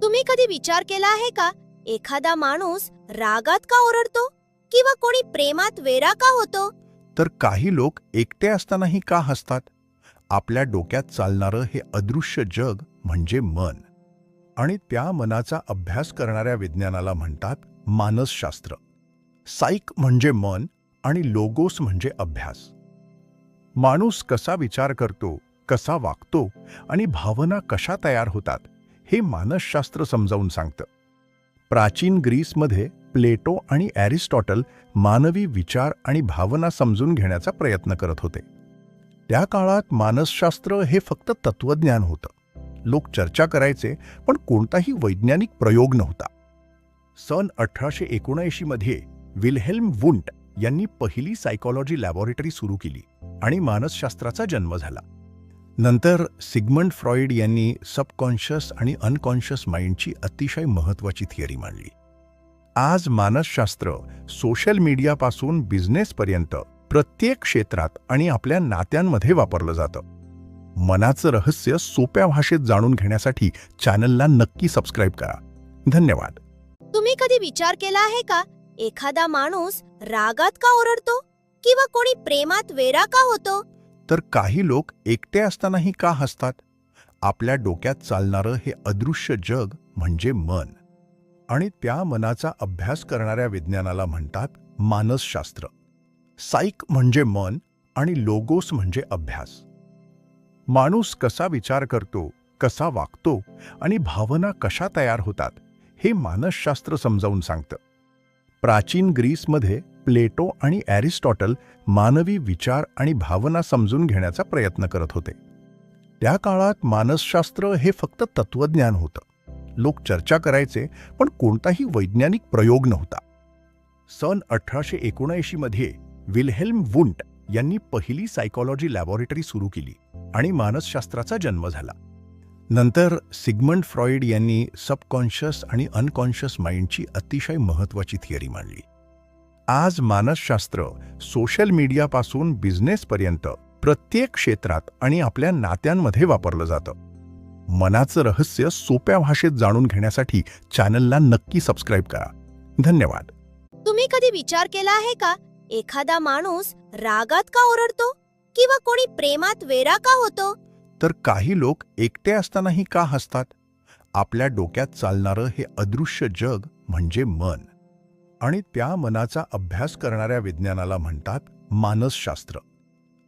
तुम्ही कधी विचार केला आहे का, एखादा माणूस रागात का ओरडतो किंवा कोणी प्रेमात वेडा का होतो? तर काही लोक एकटे असतानाही का हसतात? आपल्या डोक्यात चालणारं हे अदृश्य जग म्हणजे मन. आणि त्या मनाचा अभ्यास करणाऱ्या विज्ञानाला म्हणतात मानसशास्त्र. साईक म्हणजे मन आणि लोगोस म्हणजे अभ्यास. माणूस कसा विचार करतो, कसा वागतो आणि भावना कशा तयार होतात, हे मानसशास्त्र समजावून सांगतं. प्राचीन ग्रीसमध्ये प्लेटो आणि ॲरिस्टॉटल मानवी विचार आणि भावना समजून घेण्याचा प्रयत्न करत होते. त्या काळात मानसशास्त्र हे फक्त तत्वज्ञान होतं. लोक चर्चा करायचे, पण कोणताही वैज्ञानिक प्रयोग नव्हता. सन 1879 मध्ये विल्हेल्म वुंट यांनी पहिली सायकॉलॉजी लॅबॉरेटरी सुरू केली आणि मानसशास्त्राचा जन्म झाला. नंतर सिग्मंड फ्रॉइड यांनी सबकॉन्शियस आणि अनकॉन्शियस माइंडची अतिशय महत्त्वाची थिअरी मांडली. आज मानसशास्त्र सोशल मीडियापासून बिझनेसपर्यंत प्रत्येक क्षेत्रात आणि आपल्या नात्यांमध्ये वापरलं जातं. मनाचं रहस्य सोप्या भाषेत जाणून घेण्यासाठी चॅनलला नक्की सबस्क्राईब करा. धन्यवाद. तुम्ही कधी विचार केला आहे का, एखादा माणूस रागात का ओरडतो किंवा कोणी प्रेमात वेडा का होतो? तर काही लोक एकटे असतानाही का हसतात? आपल्या डोक्यात चालणारं हे अदृश्य जग म्हणजे मन. आणि त्या मनाचा अभ्यास करणाऱ्या विज्ञानाला म्हणतात मानसशास्त्र. साईक म्हणजे मन आणि लोगोस म्हणजे अभ्यास. माणूस कसा विचार करतो, कसा वागतो आणि भावना कशा तयार होतात, हे मानसशास्त्र समजावून सांगतं. प्राचीन ग्रीसमध्ये प्लेटो आणि ॲरिस्टॉटल मानवी विचार आणि भावना समजून घेण्याचा प्रयत्न करत होते. त्या काळात मानसशास्त्र हे फक्त तत्वज्ञान होतं. लोक चर्चा करायचे, पण कोणताही वैज्ञानिक प्रयोग नव्हता. सन 1879 मध्ये विल्हेल्म वुंट यांनी पहिली सायकॉलॉजी लॅबॉरेटरी सुरू केली आणि मानसशास्त्राचा जन्म झाला. नंतर सिग्मंड फ्रॉइड यांनी सबकॉन्शियस आणि अनकॉन्शियस माइंडची अतिशय महत्त्वाची थिअरी मांडली. आज मानसशास्त्र सोशल मीडियापासून बिझनेसपर्यंत प्रत्येक क्षेत्रात आणि आपल्या नात्यांमध्ये वापरलं जातं. मनाचं रहस्य सोप्या भाषेत जाणून घेण्यासाठी चॅनलला नक्की सबस्क्राईब करा. धन्यवाद. तुम्ही कधी विचार केला आहे का, एखादा माणूस रागात का ओरडतो किंवा कोणी प्रेमात वेडा का होतो? तर काही लोक एकटे असतानाही का हसतात? आपल्या डोक्यात चालणारं हे अदृश्य जग म्हणजे मन. आणि त्या मनाचा अभ्यास करणाऱ्या विज्ञानाला म्हणतात मानसशास्त्र.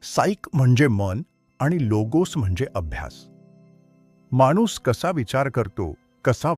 साईक म्हणजे मन आणि लोगोस म्हणजे अभ्यास. माणूस कसा विचार करतो, कसा